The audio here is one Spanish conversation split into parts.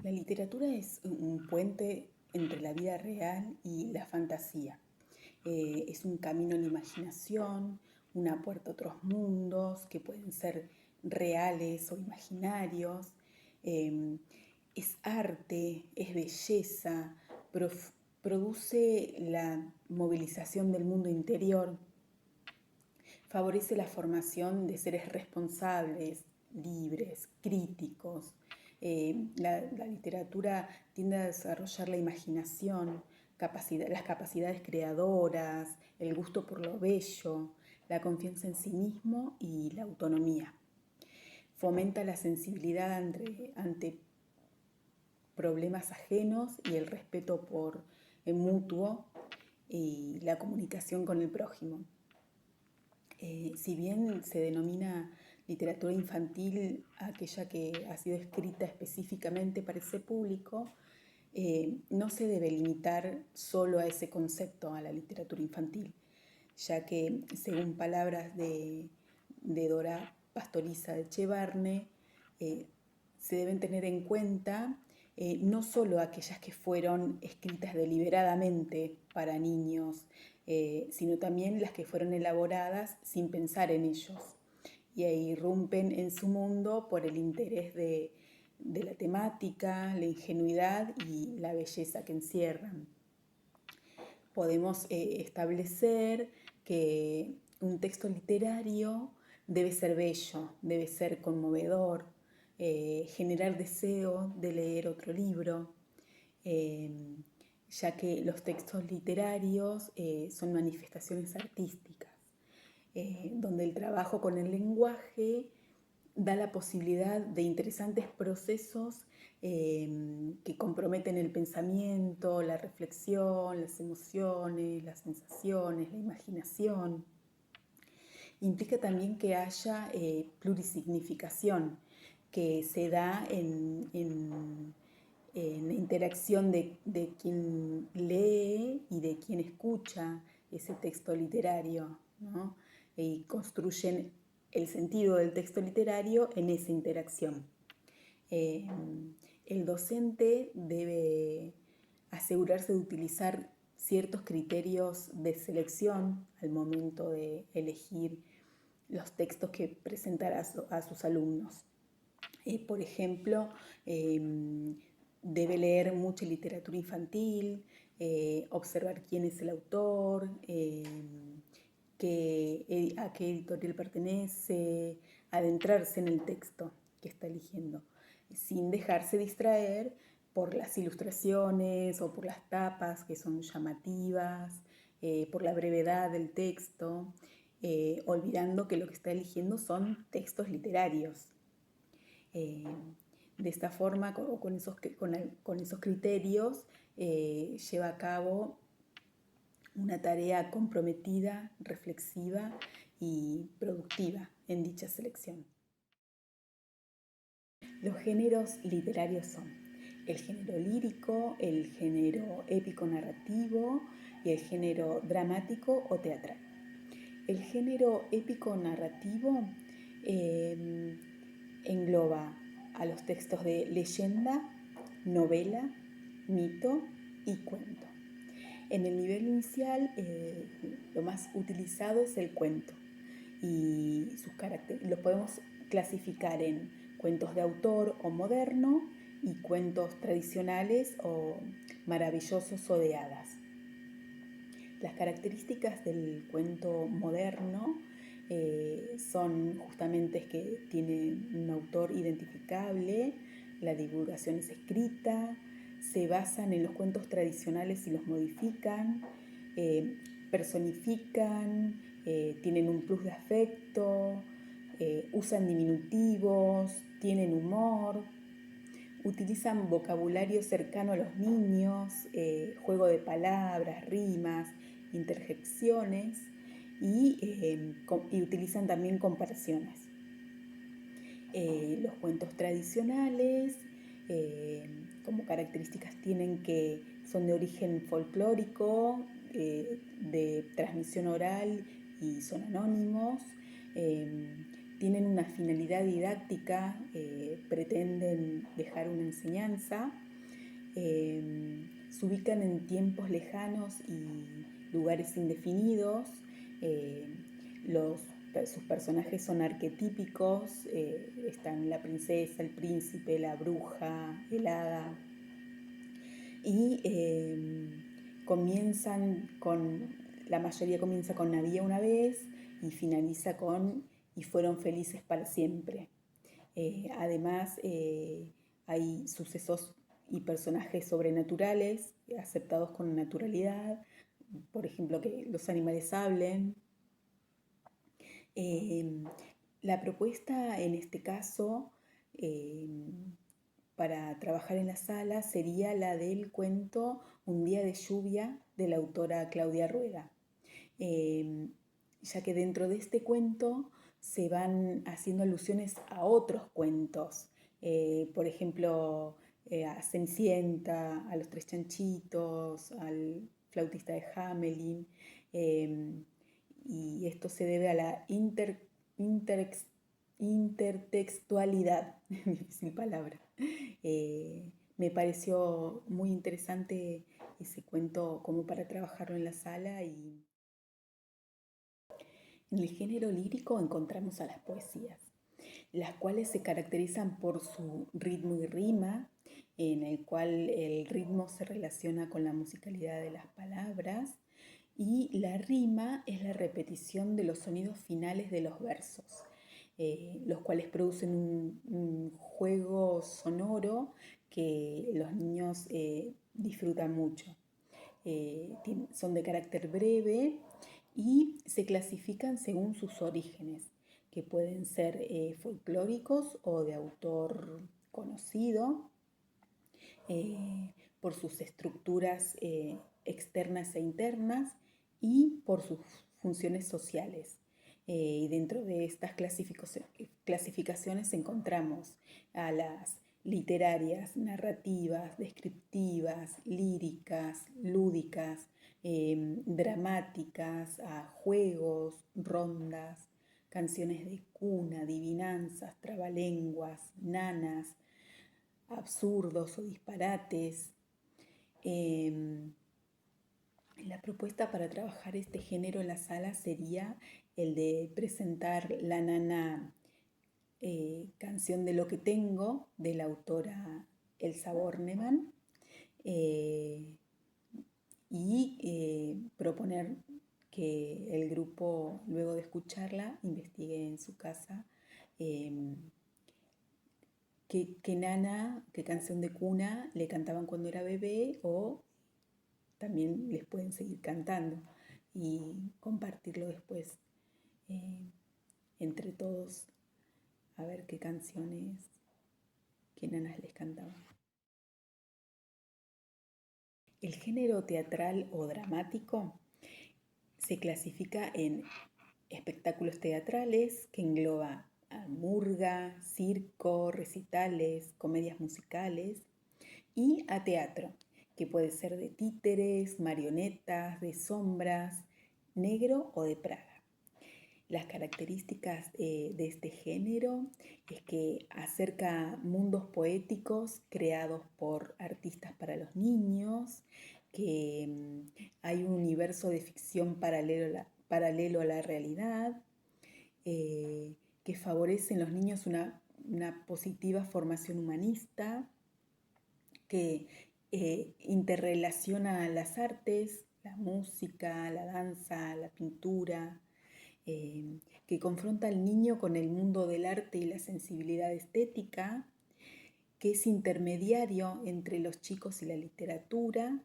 La literatura es un puente entre la vida real y la fantasía. Es un camino en la imaginación, una puerta a otros mundos que pueden ser reales o imaginarios. Eh, es arte, es belleza, produce la movilización del mundo interior, favorece la formación de seres responsables, libres, críticos. La literatura tiende a desarrollar la imaginación, las capacidades creadoras, el gusto por lo bello, la confianza en sí mismo y la autonomía. Fomenta la sensibilidad ante problemas ajenos y el respeto por el mutuo y la comunicación con el prójimo. Si bien se denomina literatura infantil aquella que ha sido escrita específicamente para ese público, no se debe limitar solo a ese concepto, a la literatura infantil, ya que, según palabras de Dora Pastoriza de Chevarne, eh, se deben tener en cuenta no solo aquellas que fueron escritas deliberadamente para niños, sino también las que fueron elaboradas sin pensar en ellos y irrumpen en su mundo por el interés de la temática, la ingenuidad y la belleza que encierran. Podemos establecer que un texto literario debe ser bello, debe ser conmovedor, generar deseo de leer otro libro, eh, ya que los textos literarios son manifestaciones artísticas, donde el trabajo con el lenguaje da la posibilidad de interesantes procesos que comprometen el pensamiento, la reflexión, las emociones, las sensaciones, la imaginación. Implica también que haya plurisignificación, que se da en la interacción de quien lee y de quien escucha ese texto literario, ¿no? Y construyen el sentido del texto literario en esa interacción. Eh, el docente debe asegurarse de utilizar ciertos criterios de selección al momento de elegir los textos que presentará a sus alumnos. Por ejemplo, debe leer mucha literatura infantil, observar quién es el autor, a qué editorial pertenece, adentrarse en el texto que está eligiendo, sin dejarse distraer por las ilustraciones o por las tapas que son llamativas, por la brevedad del texto, olvidando que lo que está eligiendo son textos literarios. De esta forma, con esos criterios, lleva a cabo una tarea comprometida, reflexiva y productiva en dicha selección. Los géneros literarios son el género lírico, el género épico-narrativo y el género dramático o teatral. El género épico-narrativo engloba a los textos de leyenda, novela, mito y cuento. En el nivel inicial, lo más utilizado es el cuento y sus los podemos clasificar en cuentos de autor o moderno y cuentos tradicionales o maravillosos o de hadas. Las características del cuento moderno son justamente que tiene un autor identificable, la divulgación es escrita, se basan en los cuentos tradicionales y los modifican, personifican, tienen un plus de afecto, usan diminutivos, tienen humor, utilizan vocabulario cercano a los niños, juego de palabras, rimas, interjecciones y utilizan también comparaciones. Los cuentos tradicionales, como características, tienen que son de origen folclórico, de transmisión oral y son anónimos. tienen una finalidad didáctica, pretenden dejar una enseñanza, se ubican en tiempos lejanos y lugares indefinidos, eh, sus personajes son arquetípicos, están la princesa, el príncipe, la bruja, el hada, y la mayoría comienza con había una vez y finaliza con y fueron felices para siempre. Además, hay sucesos y personajes sobrenaturales aceptados con naturalidad, por ejemplo, que los animales hablen. Eh, la propuesta en este caso para trabajar en la sala sería la del cuento Un día de lluvia de la autora Claudia Rueda, ya que dentro de este cuento se van haciendo alusiones a otros cuentos, por ejemplo, a Cenicienta, a Los Tres Chanchitos, al Flautista de Hamelin, y esto se debe a la intertextualidad, difícil palabra. Me pareció muy interesante ese cuento como para trabajarlo en la sala. Y en el género lírico encontramos a las poesías, las cuales se caracterizan por su ritmo y rima, en el cual el ritmo se relaciona con la musicalidad de las palabras y la rima es la repetición de los sonidos finales de los versos, los cuales producen un juego sonoro que los niños disfrutan mucho. Son de carácter breve y se clasifican según sus orígenes, que pueden ser folclóricos o de autor conocido, por sus estructuras externas e internas y por sus funciones sociales. Y dentro de estas clasificaciones encontramos a las literarias, narrativas, descriptivas, líricas, lúdicas, dramáticas, a juegos, rondas, canciones de cuna, adivinanzas, trabalenguas, nanas, absurdos o disparates. La propuesta para trabajar este género en la sala sería el de presentar la nana Canción de lo que tengo, de la autora Elsa Bornemann, y proponer que el grupo, luego de escucharla, investigue en su casa qué nana, qué canción de cuna le cantaban cuando era bebé, o también les pueden seguir cantando y compartirlo después entre todos, a ver qué canciones, qué nanas les cantaban. El género teatral o dramático se clasifica en espectáculos teatrales, que engloba a murga, circo, recitales, comedias musicales, y a teatro, que puede ser de títeres, marionetas, de sombras, negro o de Praga. Las características de este género es que acerca mundos poéticos creados por artistas para los niños, que hay un universo de ficción paralelo a la realidad, que favorece en los niños una positiva formación humanista, que interrelaciona las artes, la música, la danza, la pintura, que confronta al niño con el mundo del arte y la sensibilidad estética, que es intermediario entre los chicos y la literatura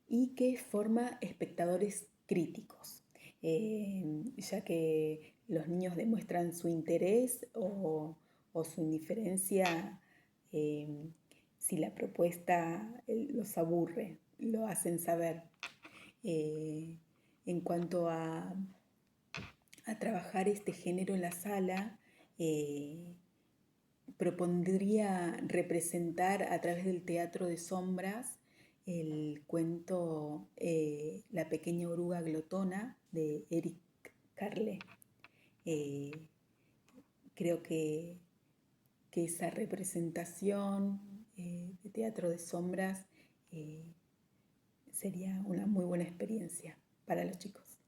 y que forma espectadores críticos, ya que los niños demuestran su interés o su indiferencia si la propuesta los aburre, lo hacen saber. En cuanto a trabajar este género en la sala, propondría representar a través del teatro de sombras el cuento La pequeña oruga glotona de Eric Carle, creo que esa representación de teatro de sombras sería una muy buena experiencia para los chicos.